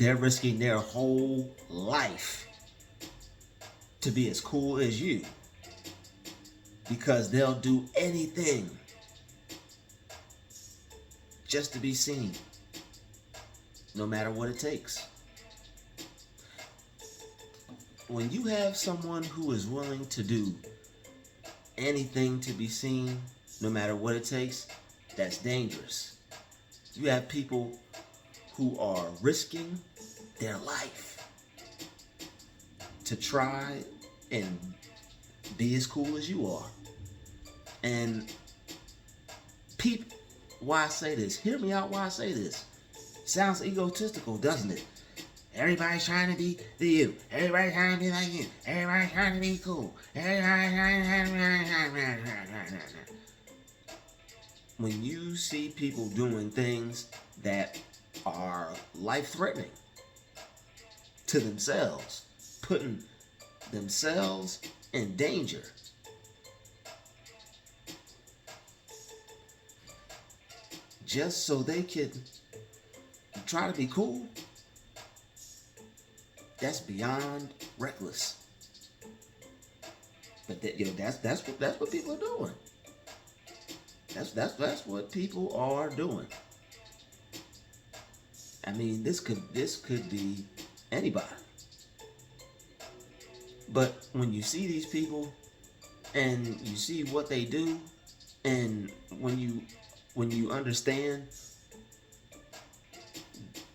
they're risking their whole life to be as cool as you, because they'll do anything just to be seen, no matter what it takes. When you have someone who is willing to do anything to be seen, no matter what it takes, that's dangerous. You have people who are risking their life to try and be as cool as you are. And people, why I say this, hear me out why I say this. Sounds egotistical, doesn't it? Everybody's trying to be you. Everybody's trying to be like you. Everybody's trying to be cool. When you see people doing things that are life-threatening to themselves, putting themselves in danger, just so they can try to be cool, that's beyond reckless. But that's what people are doing. That's what people are doing. I mean, this could be anybody. But when you see these people and you see what they do, and when you understand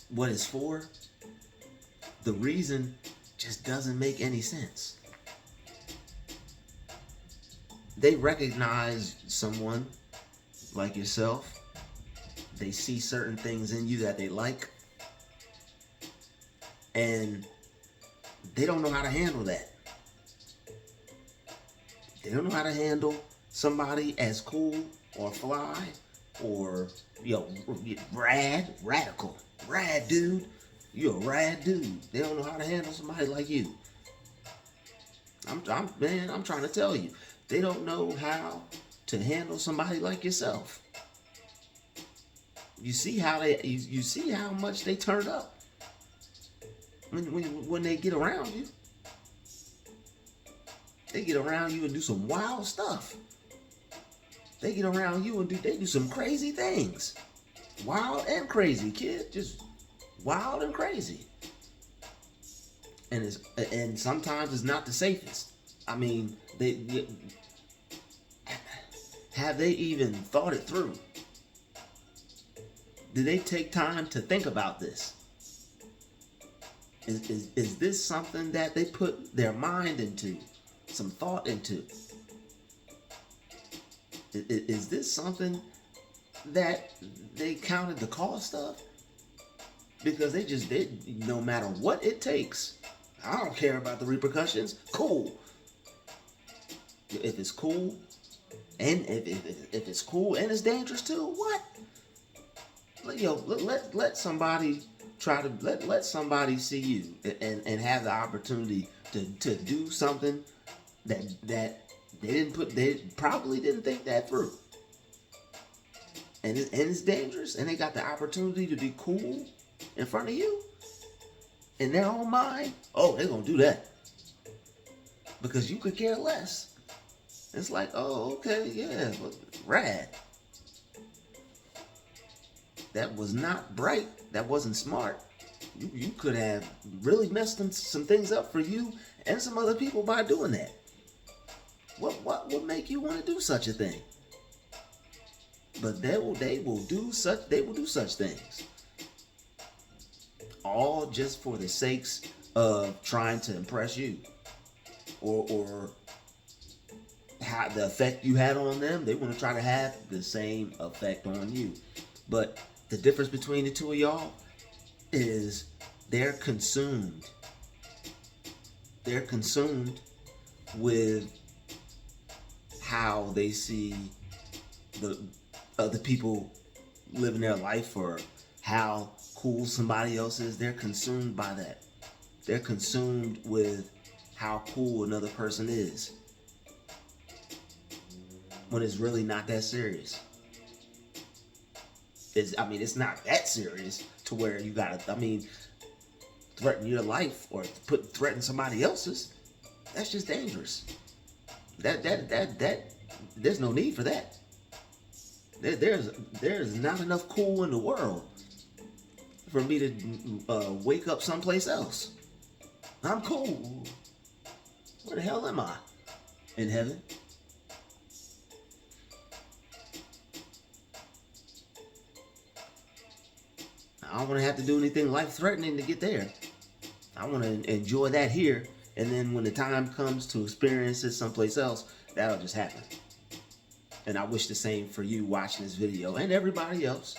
what it's for, the reason just doesn't make any sense. They recognize someone like yourself. They see certain things in you that they like, and they don't know how to handle that. They don't know how to handle somebody as cool or fly or, radical, rad dude. You're a rad dude. They don't know how to handle somebody like you. I'm trying to tell you, they don't know how to handle somebody like yourself. You see how you see how much they turn up when they get around you. They get around you and do some wild stuff. They get around you and they do some crazy things. Wild and crazy, kid. Just wild and crazy. And sometimes it's not the safest. I mean, have they even thought it through? Did they take time to think about this? Is this something that they put their mind into, some thought into? Is this something that they counted the cost of? Because they no matter what it takes, I don't care about the repercussions. Cool. If it's cool, and if it's cool and it's dangerous too, what? Let somebody try to let somebody see you and have the opportunity to do something that they probably didn't think that through. And it's dangerous, and they got the opportunity to be cool in front of you. In their own mind, oh, they're gonna do that because you could care less. It's like, oh, okay, yeah, rad. That was not bright. That wasn't smart. You could have really messed some things up for you and some other people by doing that. What would make you want to do such a thing? But they will do such things. All just for the sakes of trying to impress you. Or how the effect you had on them, they want to try to have the same effect on you. But the difference between the two of y'all is they're consumed. They're consumed with how they see the other people living their life, or how cool somebody else is. They're consumed by that. They're consumed with how cool another person is, when it's really not that serious. It's not that serious to where you gotta, threaten your life or threaten somebody else's, that's just dangerous. That there's no need for that. There's not enough cool in the world for me to wake up someplace else. I'm cool. Where the hell am I? In heaven? I don't want to have to do anything life-threatening to get there. I want to enjoy that here, and then when the time comes to experience it someplace else, that'll just happen. And I wish the same for you watching this video and everybody else.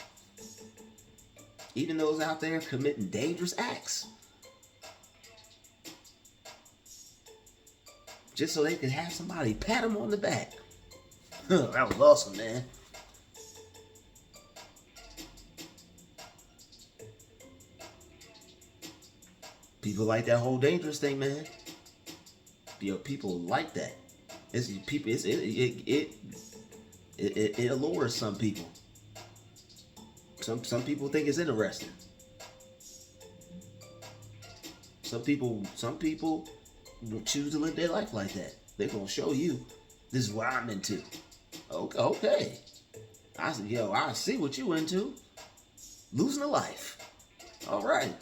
Even those out there committing dangerous acts. Just so they can have somebody pat them on the back. That was awesome, man. People like that whole dangerous thing, man. People like that. It allures some people. Some people think it's interesting. Some people choose to live their life like that. They're gonna show you, this is what I'm into. Okay. I see what you into. Losing a life. All right.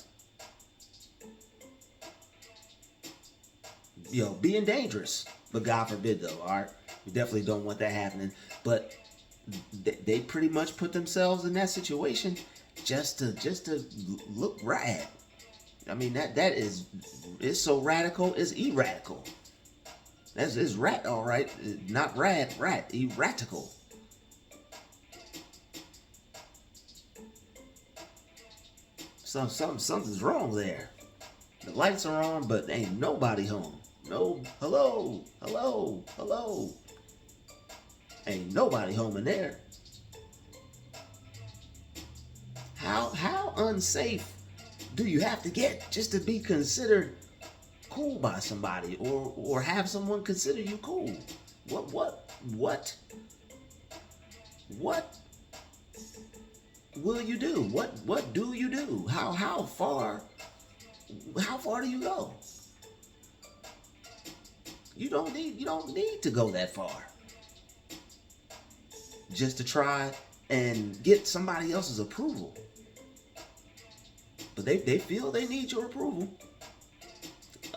Being dangerous. But God forbid, though, all right? We definitely don't want that happening. But they pretty much put themselves in that situation just to look rad. I mean, that is so radical, it's erratical. It's rat, all right. Not rat, erratical. Something's wrong there. The lights are on, but ain't nobody home. No, hello. Ain't nobody home in there. How unsafe do you have to get just to be considered cool by somebody, or have someone consider you cool? What will you do? What do you do? How far do you go? You don't need to go that far just to try and get somebody else's approval. But they feel they need your approval.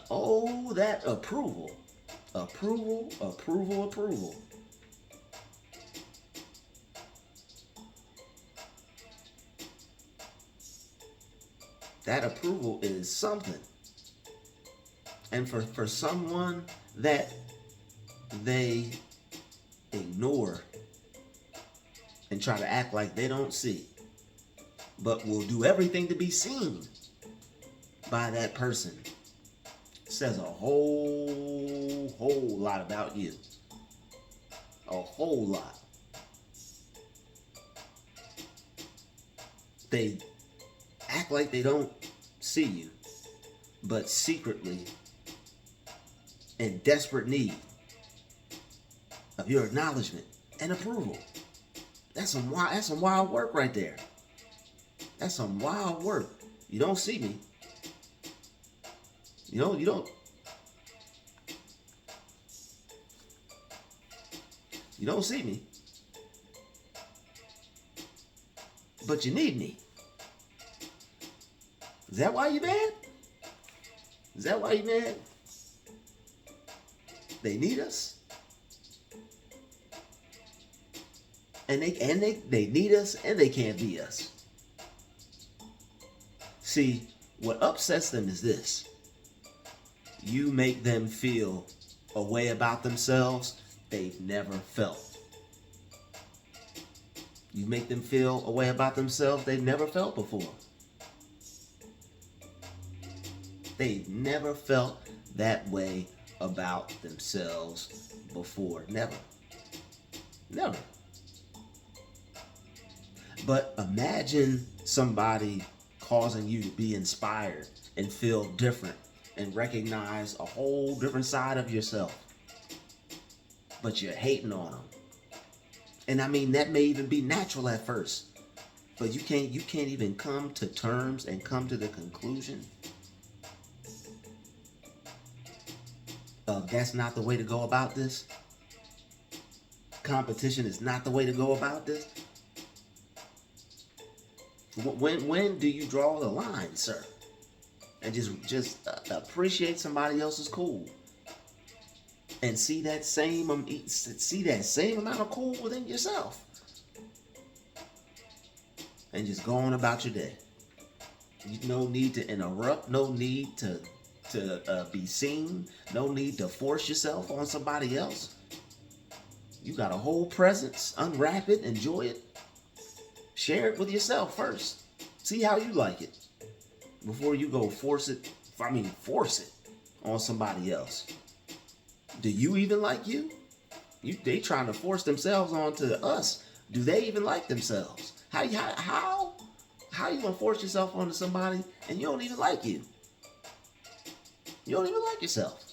Oh, that approval. Approval. That approval is something. And for someone that they ignore and try to act like they don't see, but will do everything to be seen by that person, says a whole lot about you. A whole lot. They act like they don't see you, but secretly in desperate need of your acknowledgement and approval. That's some wild work right there. That's some wild work. You don't see me. You don't see me. But you need me. Is that why you mad? Is that why you mad? They need us. And they need us, and they can't be us. See, what upsets them is this. You make them feel a way about themselves they've never felt. You make them feel a way about themselves they've never felt before. They've never felt that way about themselves before. Never. But imagine somebody causing you to be inspired and feel different and recognize a whole different side of yourself. But you're hating on them. And I mean, that may even be natural at first. But you can't even come to terms and come to the conclusion that's not the way to go about this. Competition is not the way to go about this. When do you draw the line, sir? And just appreciate somebody else's cool, and see that same amount of cool within yourself, and just go on about your day. No need to interrupt. No need to be seen. No need to force yourself on somebody else. You got a whole presence. Unwrap it. Enjoy it. Share it with yourself first. See how you like it before you go force it on somebody else. Do you even like you? They trying to force themselves onto us. Do they even like themselves? How you gonna force yourself onto somebody and you don't even like you? You don't even like yourself.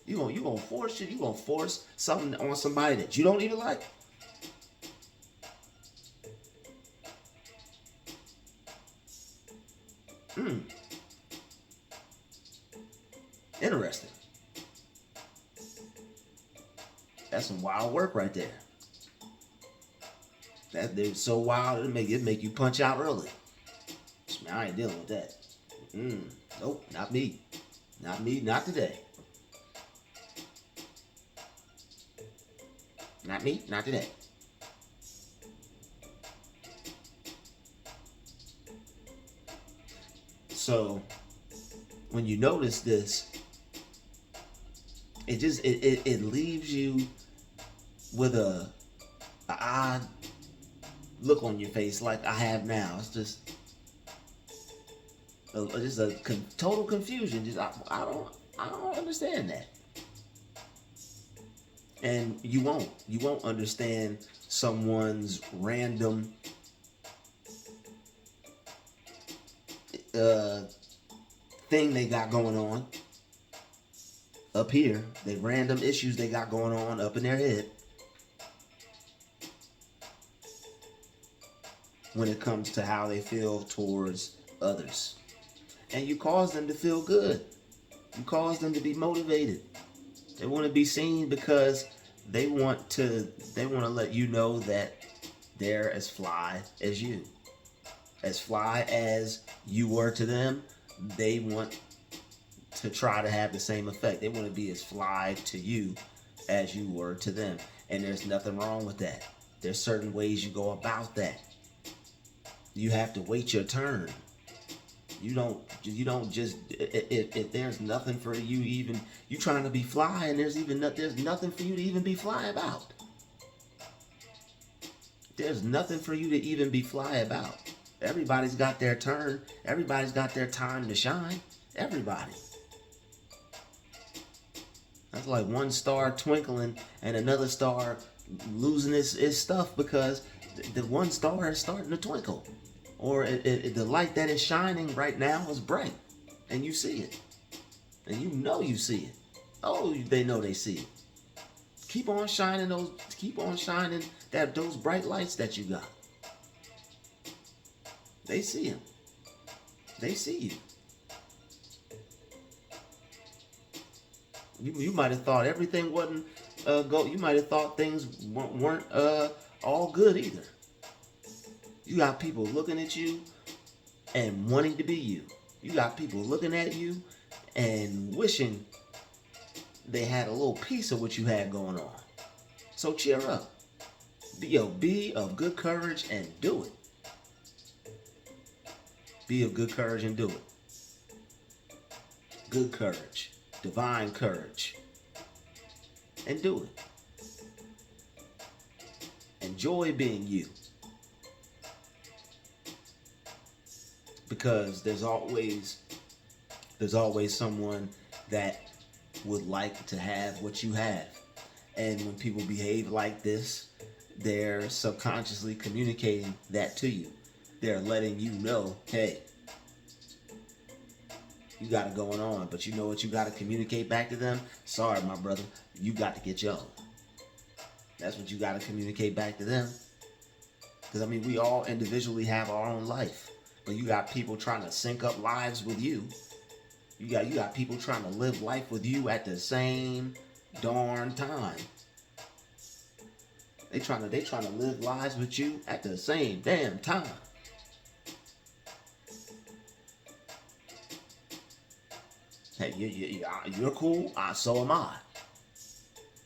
You gonna force something on somebody that you don't even like? Interesting. That's some wild work right there. They're so wild it make you punch out early. Man, I ain't dealing with that. Nope, not me. Not me, not today. Not me, not today. So when you notice this, it leaves you with a odd look on your face like I have now. It's just total confusion. I don't understand that. And you won't understand someone's random thing they got going on up here. The random issues they got going on up in their head when it comes to how they feel towards others. And you cause them to feel good. You cause them to be motivated. They want to be seen because they want to let you know that they're as fly as you. As fly as you were to them, they want to try to have the same effect. They want to be as fly to you as you were to them. And there's nothing wrong with that. There's certain ways you go about that. You have to wait your turn. You don't just, if there's nothing for you, even you trying to be fly, and there's nothing for you to even be fly about. There's nothing for you to even be fly about. Everybody's got their turn. Everybody's got their time to shine. Everybody. That's like one star twinkling and another star losing its stuff because the one star is starting to twinkle. Or the light that is shining right now is bright. And you see it. And you know you see it. Oh, they know they see it. Keep on shining those bright lights that you got. They see them. They see you. You might have thought everything wasn't you might have thought things weren't all good either. You got people looking at you and wanting to be you. You got people looking at you and wishing they had a little piece of what you had going on. So cheer up. Be of good courage and do it. Be of good courage and do it. Good courage. Divine courage. And do it. Enjoy being you. Because there's always someone that would like to have what you have. And when people behave like this, they're subconsciously communicating that to you. They're letting you know, hey, you got it going on, but you know what you got to communicate back to them? Sorry, my brother, you got to get your own. That's what you got to communicate back to them. Because, we all individually have our own life. But you got people trying to sync up lives with you. You got people trying to live life with you at the same darn time. They trying to live lives with you at the same damn time. Hey, you're cool. So am I.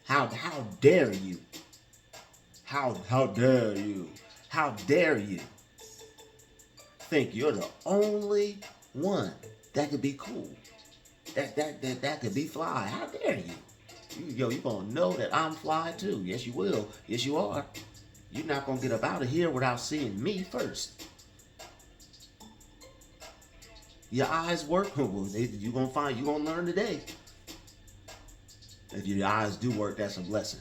How dare you? How dare you? How dare you think you're the only one that could be cool? That could be fly. How dare you? You gonna know that I'm fly too. Yes, you will. Yes, you are. You're not gonna get up out of here without seeing me first. Your eyes work. You gonna learn today. If your eyes do work, that's a blessing.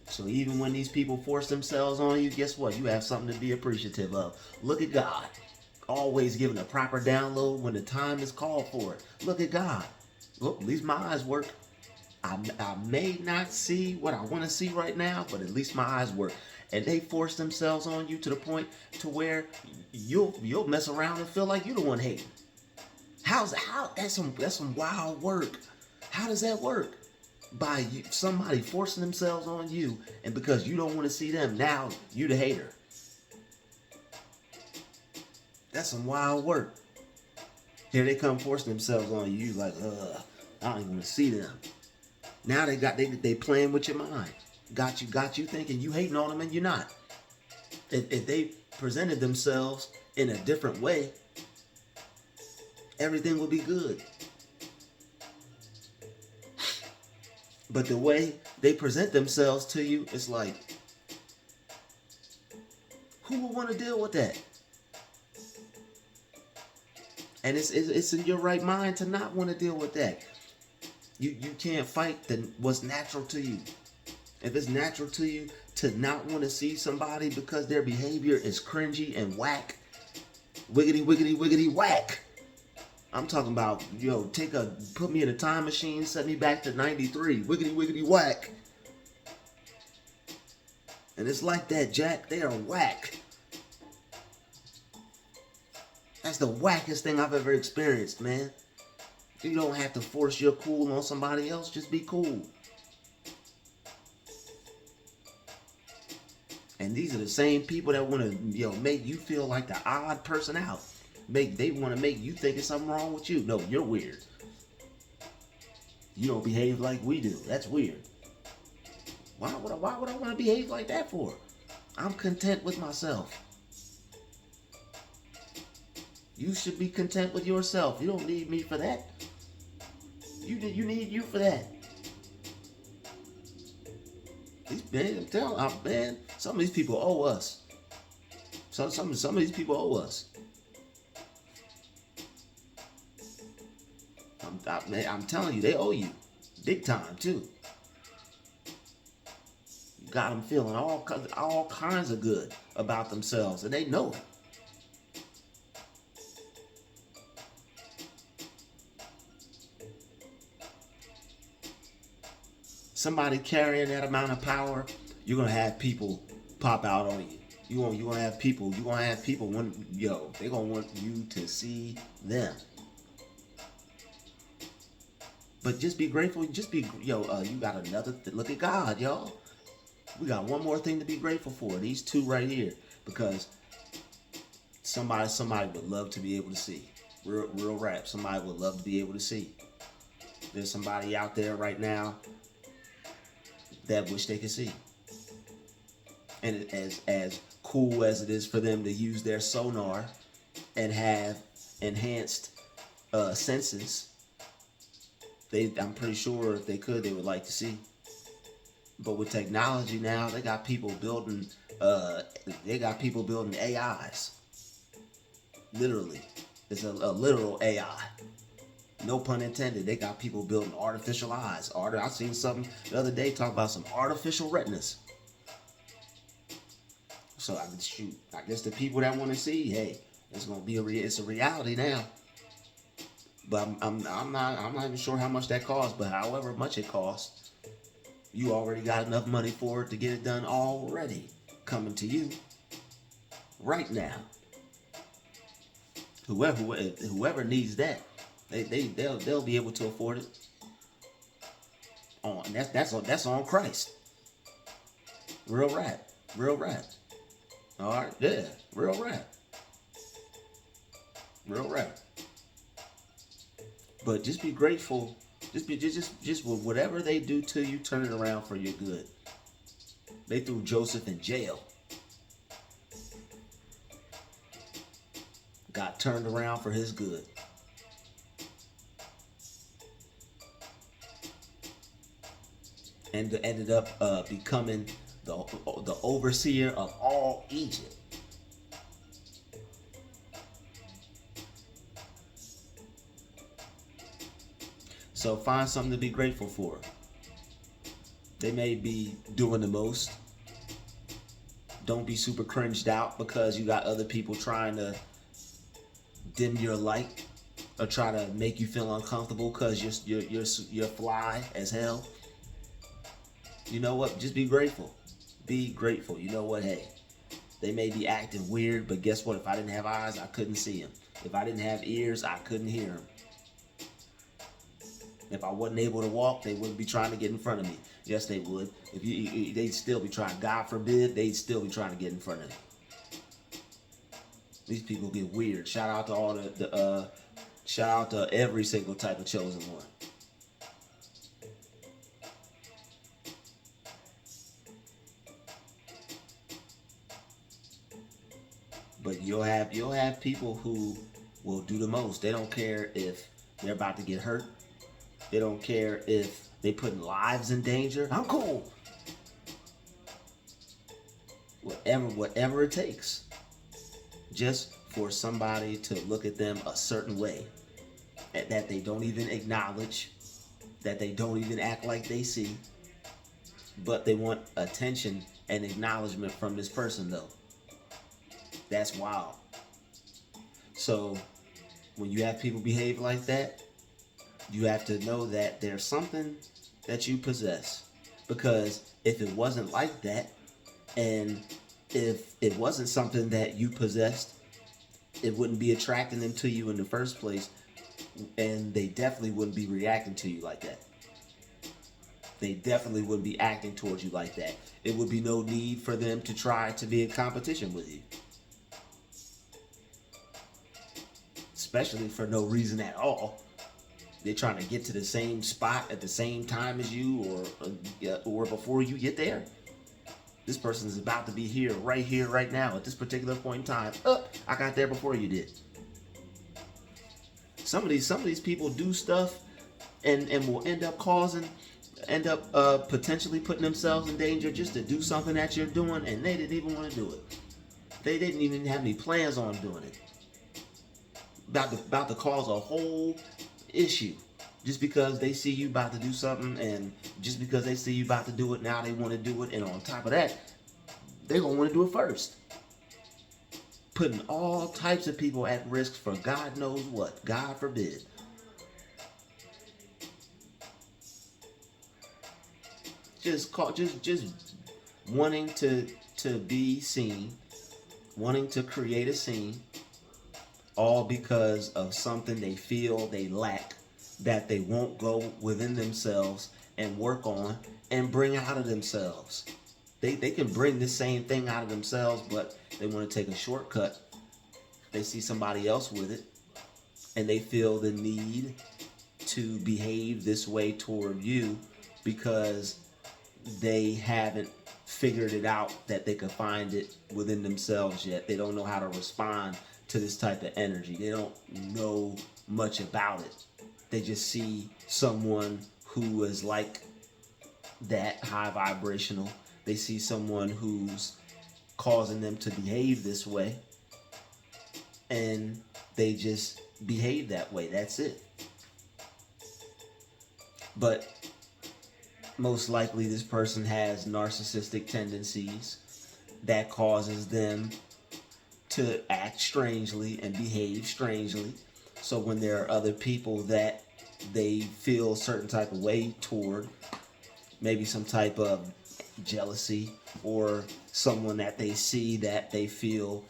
So even when these people force themselves on you, guess what? You have something to be appreciative of. Look at God. Always giving a proper download when the time is called for it. Look at God. Look, at least my eyes work. I may not see what I want to see right now, but at least my eyes work. And they force themselves on you to the point to where you'll mess around and feel like you're the one hating. That's some wild work. How does that work? By somebody forcing themselves on you, and because you don't want to see them, now you the hater. That's some wild work. Here they come forcing themselves on you, like, I don't even want to see them. Now they playing with your mind. Got you thinking you hating on them, and you're not. If they presented themselves in a different way, everything will be good. But the way they present themselves to you, it's like, who would want to deal with that? And it's in your right mind to not want to deal with that. You can't fight what's natural to you. If it's natural to you to not want to see somebody because their behavior is cringy and whack, wiggity, wiggity, wiggity, whack. I'm talking about, put me in a time machine, set me back to 93, wiggity, wiggity, whack. And it's like that, Jack. They are whack. That's the wackest thing I've ever experienced, man. You don't have to force your cool on somebody else. Just be cool. And these are the same people that want to, make you feel like the odd person out. They want to make you think there's something wrong with you. No, you're weird. You don't behave like we do. That's weird. Why would I want to behave like that for? I'm content with myself. You should be content with yourself. You don't need me for that. You need you for that. I'm telling you, man, some of these people owe us. Some of these people owe us. I'm telling you, they owe you. Big time, too. You got them feeling all kinds of good about themselves, and they know it. Somebody carrying that amount of power, you're gonna have people pop out on you. You're gonna have people when they're gonna want you to see them. But just be grateful. You got another. Look at God, y'all. We got one more thing to be grateful for. These two right here, because somebody would love to be able to see. Real rap. Somebody would love to be able to see. There's somebody out there right now that wish they could see. And as cool as it is for them to use their sonar and have enhanced senses, I'm pretty sure if they could, they would like to see. But with technology now, they got people building AIs. Literally, it's a literal AI. No pun intended. They got people building artificial eyes. I seen something the other day talk about some artificial retinas. So I guess the people that want to see, hey, it's gonna be it's a reality now. But I'm not even sure how much that costs. But however much it costs, you already got enough money for it to get it done already, coming to you right now. Whoever needs that, they'll be able to afford it. on. And that's on Christ. Real rap. Real rap. All right, yeah, real rap. Real rap. But just be grateful. Just whatever they do to you, turn it around for your good. They threw Joseph in jail. Got turned around for his good. And ended up becoming the overseer of all Egypt. So find something to be grateful for. They may be doing the most. Don't be super cringed out because you got other people trying to dim your light or try to make you feel uncomfortable because you're fly as hell. You know what? Just be grateful. Be grateful. You know what? Hey, they may be acting weird, but guess what? If I didn't have eyes, I couldn't see them. If I didn't have ears, I couldn't hear them. If I wasn't able to walk, they wouldn't be trying to get in front of me. Yes, they would. They'd still be trying. God forbid, they'd still be trying to get in front of me. These people get weird. Shout out to all shout out to every single type of chosen one. But you'll have people who will do the most. They don't care if they're about to get hurt. They don't care if they putting lives in danger. I'm cool. Whatever it takes. Just for somebody to look at them a certain way that they don't even acknowledge, that they don't even act like they see, but they want attention and acknowledgement from this person though. That's wild. So when you have people behave like that, you have to know that there's something that you possess. Because if it wasn't like that, and if it wasn't something that you possessed, it wouldn't be attracting them to you in the first place, and they definitely wouldn't be reacting to you like that. They definitely wouldn't be acting towards you like that. It would be no need for them to try to be in competition with you. Especially for no reason at all. They're trying to get to the same spot at the same time as you, or before you get there. This person is about to be here, right now, at this particular point in time. I got there before you did. Some of these people do stuff and will end up potentially putting themselves in danger just to do something that you're doing, and they didn't even want to do it. They didn't even have any plans on doing it. About to cause a whole issue just because they see you about to do something, and just because they see you about to do it, now they want to do it, and on top of that, they're going to want to do it first. Putting all types of people at risk for God knows what. God forbid. Just wanting to be seen, wanting to create a scene, all because of something they feel they lack that they won't go within themselves and work on and bring out of themselves. They can bring the same thing out of themselves, but they want to take a shortcut. They see somebody else with it, and they feel the need to behave this way toward you because they haven't figured it out that they can find it within themselves yet. They don't know how to respond to this type of energy. They don't know much about it. They just see someone who is like that, high vibrational. They see someone who's causing them to behave this way, and they just behave that way. That's it. But most likely this person has narcissistic tendencies that causes them to act strangely and behave strangely. So when there are other people that they feel a certain type of way toward, maybe some type of jealousy, or someone that they see that they feel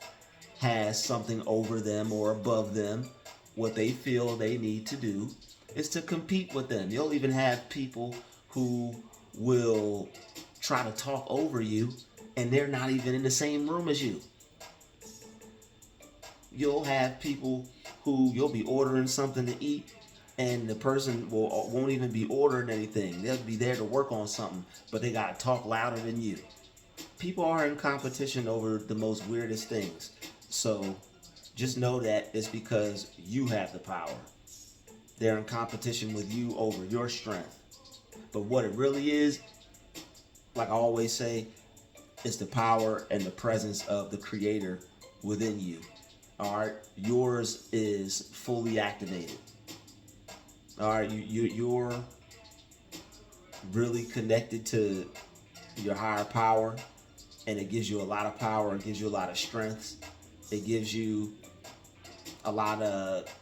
has something over them or above them, what they feel they need to do is to compete with them. You'll even have people who will try to talk over you and they're not even in the same room as you. You'll have people who you'll be ordering something to eat and the person won't even be ordering anything. They'll be there to work on something, but they gotta talk louder than you. People are in competition over the most weirdest things. So just know that it's because you have the power. They're in competition with you over your strength. But what it really is, like I always say, is the power and the presence of the Creator within you. All right, yours is fully activated. All right, you're really connected to your higher power, and it gives you a lot of power. It gives you a lot of strength. It gives you a lot of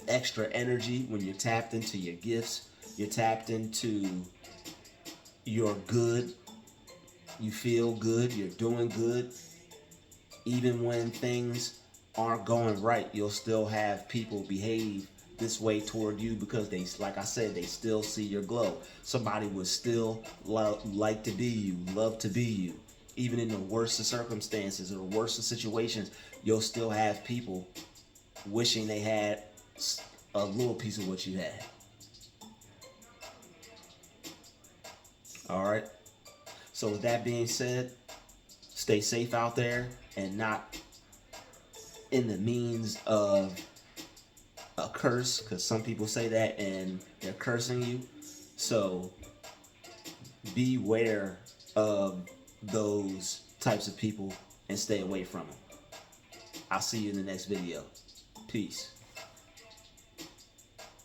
extra energy when you're tapped into your gifts. You're tapped into your good. You feel good. You're doing good. Even when things aren't going right, you'll still have people behave this way toward you because they, like I said, they still see your glow. Somebody would still like to be you, love to be you. Even in the worst of circumstances or worst of situations, you'll still have people wishing they had a little piece of what you had. All right. So with that being said, stay safe out there and not in the means of a curse, because some people say that and they're cursing you. So beware of those types of people and stay away from them. I'll see you in the next video. Peace.